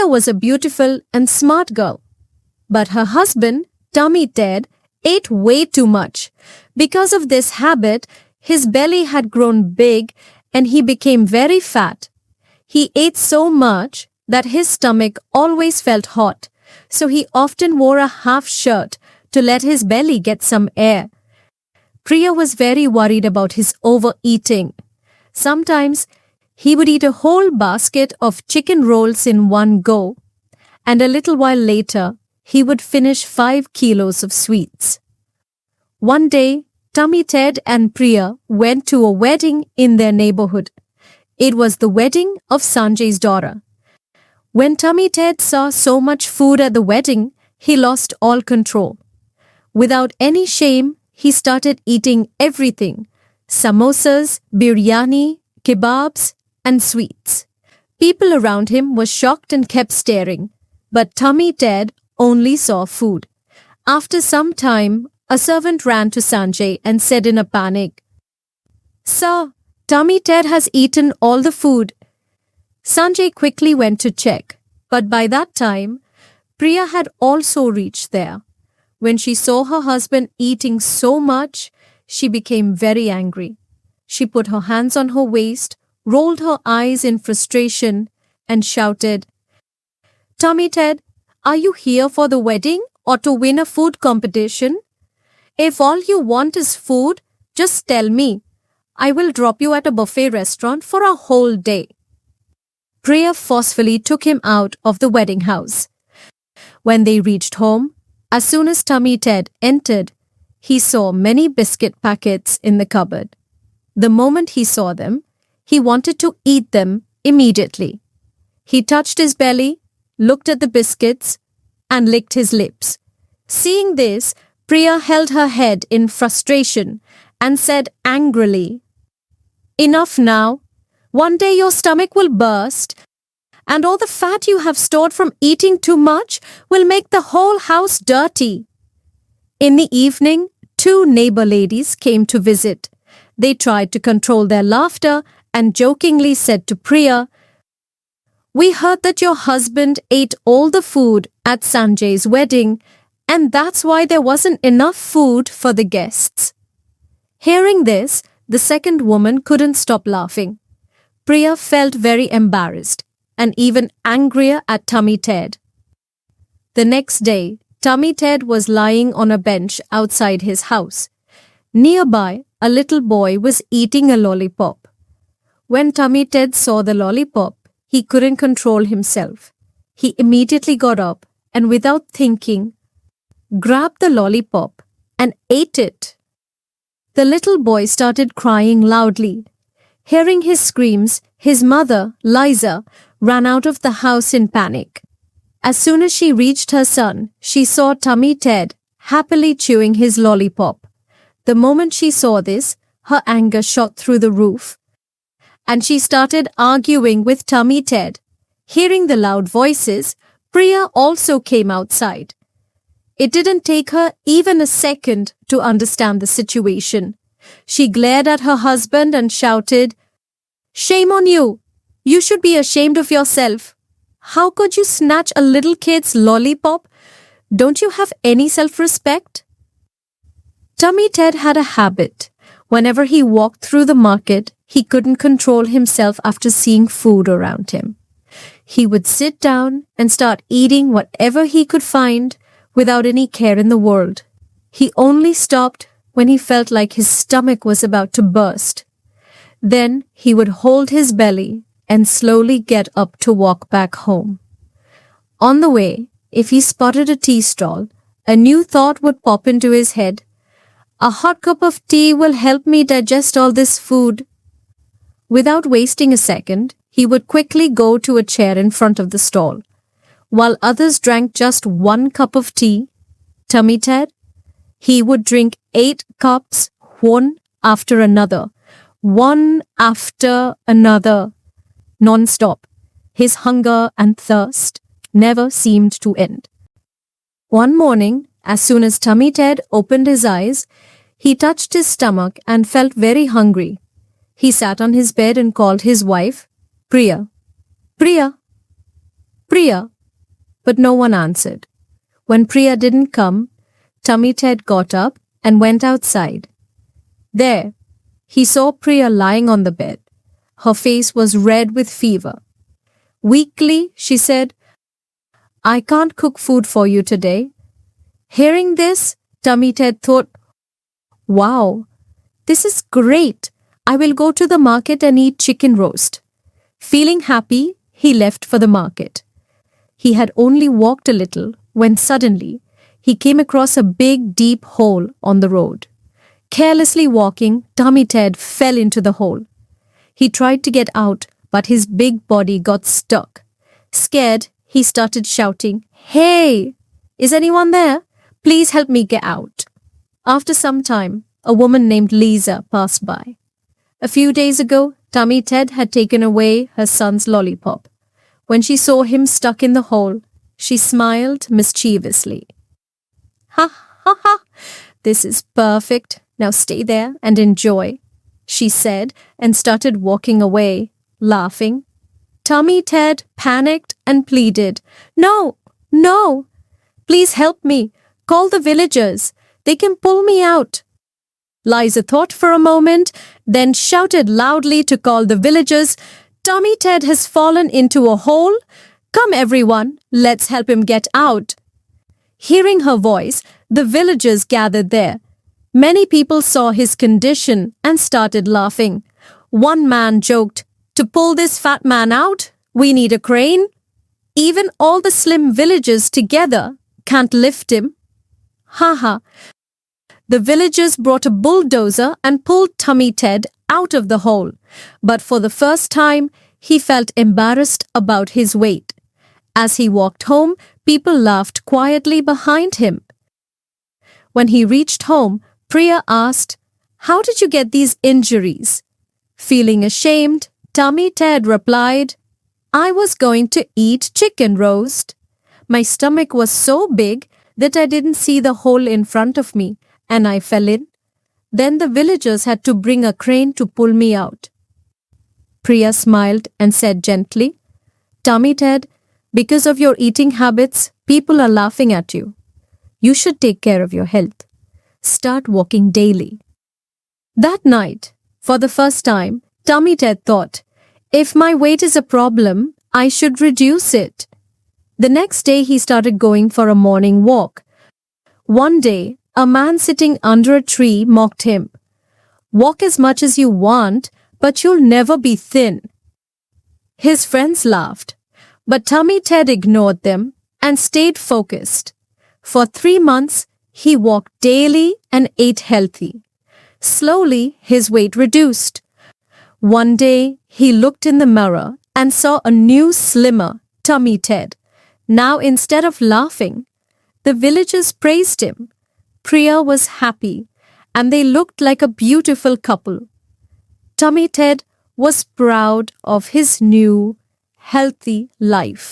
Priya was a beautiful and smart girl, but her husband, Tummy Ted, ate way too much. Because of this habit, his belly had grown big and he became very fat. He ate so much that his stomach always felt hot, so he often wore a half shirt to let his belly get some air. Priya was very worried about his overeating. Sometimes he would eat a whole basket of chicken rolls in one go, and a little while later, he would finish 5 kilos of sweets. One day, Tummy Ted and Priya went to a wedding in their neighborhood. It was the wedding of Sanjay's daughter. When Tummy Ted saw so much food at the wedding, he lost all control. Without any shame, he started eating everything: samosas, biryani, kebabs, and sweets. People around him were shocked and kept staring, but Tummy Ted only saw food. After some time, a servant ran to Sanjay and said in a panic, "Sir, Tummy Ted has eaten all the food." Sanjay quickly went to check, but by that time, Priya had also reached there. When she saw her husband eating so much, she became very angry. She put her hands on her waist, rolled her eyes in frustration, and shouted, "Tummy Ted, are you here for the wedding or to win a food competition? If all you want is food, just tell me. I will drop you at a buffet restaurant for a whole day." Priya forcefully took him out of the wedding house. When they reached home, as soon as Tummy Ted entered, he saw many biscuit packets in the cupboard. The moment he saw them, he wanted to eat them immediately. He touched his belly, looked at the biscuits, and licked his lips. Seeing this, Priya held her head in frustration and said angrily, "Enough now. One day your stomach will burst, and all the fat you have stored from eating too much will make the whole house dirty." In the evening, 2 neighbor ladies came to visit. They tried to control their laughter and jokingly said to Priya, "We heard that your husband ate all the food at Sanjay's wedding, and that's why there wasn't enough food for the guests." Hearing this, the second woman couldn't stop laughing. Priya felt very embarrassed and even angrier at Tummy Ted. The next day, Tummy Ted was lying on a bench outside his house. Nearby, a little boy was eating a lollipop. When Tummy Ted saw the lollipop, he couldn't control himself. He immediately got up and without thinking, grabbed the lollipop and ate it. The little boy started crying loudly. Hearing his screams, his mother, Liza, ran out of the house in panic. As soon as she reached her son, she saw Tummy Ted happily chewing his lollipop. The moment she saw this, her anger shot through the roof, and she started arguing with Tummy Ted. Hearing the loud voices, Priya also came outside. It didn't take her even a second to understand the situation. She glared at her husband and shouted, "Shame on you! You should be ashamed of yourself. How could you snatch a little kid's lollipop? Don't you have any self-respect?" Tummy Ted had a habit. Whenever he walked through the market, he couldn't control himself after seeing food around him. He would sit down and start eating whatever he could find without any care in the world. He only stopped when he felt like his stomach was about to burst. Then he would hold his belly and slowly get up to walk back home. On the way, if he spotted a tea stall, a new thought would pop into his head. "A hot cup of tea will help me digest all this food." Without wasting a second, he would quickly go to a chair in front of the stall. While others drank just 1 cup of tea, Tummy Ted, he would drink 8 cups, one after another, non-stop. His hunger and thirst never seemed to end. One morning, as soon as Tummy Ted opened his eyes, he touched his stomach and felt very hungry. He sat on his bed and called his wife, "Priya, Priya, Priya." Priya, but no one answered. When Priya didn't come, Tummy Ted got up and went outside. There, he saw Priya lying on the bed. Her face was red with fever. Weakly, she said, "I can't cook food for you today." Hearing this, Tummy Ted thought, "Wow, this is great. I will go to the market and eat chicken roast." Feeling happy, he left for the market. He had only walked a little when suddenly he came across a big, deep hole on the road. Carelessly walking, Tummy Ted fell into the hole. He tried to get out, but his big body got stuck. Scared, he started shouting, "Hey! Is anyone there? Please help me get out." After some time, a woman named Lisa passed by. A few days ago, Tummy Ted had taken away her son's lollipop. When she saw him stuck in the hole, she smiled mischievously. "Ha ha ha! This is perfect. Now stay there and enjoy," she said and started walking away, laughing. Tummy Ted panicked and pleaded, "No, no! Please help me. Call the villagers. They can pull me out." Liza thought for a moment, then shouted loudly to call the villagers, "Tummy Ted has fallen into a hole. Come everyone, let's help him get out." Hearing her voice, the villagers gathered there. Many people saw his condition and started laughing. One man joked, "To pull this fat man out, we need a crane. Even all the slim villagers together can't lift him." Ha ha. The villagers brought a bulldozer and pulled Tummy Ted out of the hole. But for the first time, he felt embarrassed about his weight. As he walked home, people laughed quietly behind him. When he reached home, Priya asked, "How did you get these injuries?" Feeling ashamed, Tummy Ted replied, "I was going to eat chicken roast. My stomach was so big that I didn't see the hole in front of me, and I fell in. Then the villagers had to bring a crane to pull me out." Priya smiled and said gently, "Tummy Ted, because of your eating habits, people are laughing at you. You should take care of your health. Start walking daily." That night, for the first time, Tummy Ted thought, "If my weight is a problem, I should reduce it." The next day he started going for a morning walk. One day, a man sitting under a tree mocked him. "Walk as much as you want, but you'll never be thin." His friends laughed, but Tummy Ted ignored them and stayed focused. For 3 months, he walked daily and ate healthy. Slowly, his weight reduced. One day, he looked in the mirror and saw a new, slimmer Tummy Ted. Now, instead of laughing, the villagers praised him. Priya was happy, and they looked like a beautiful couple. Tummy Ted was proud of his new, healthy life.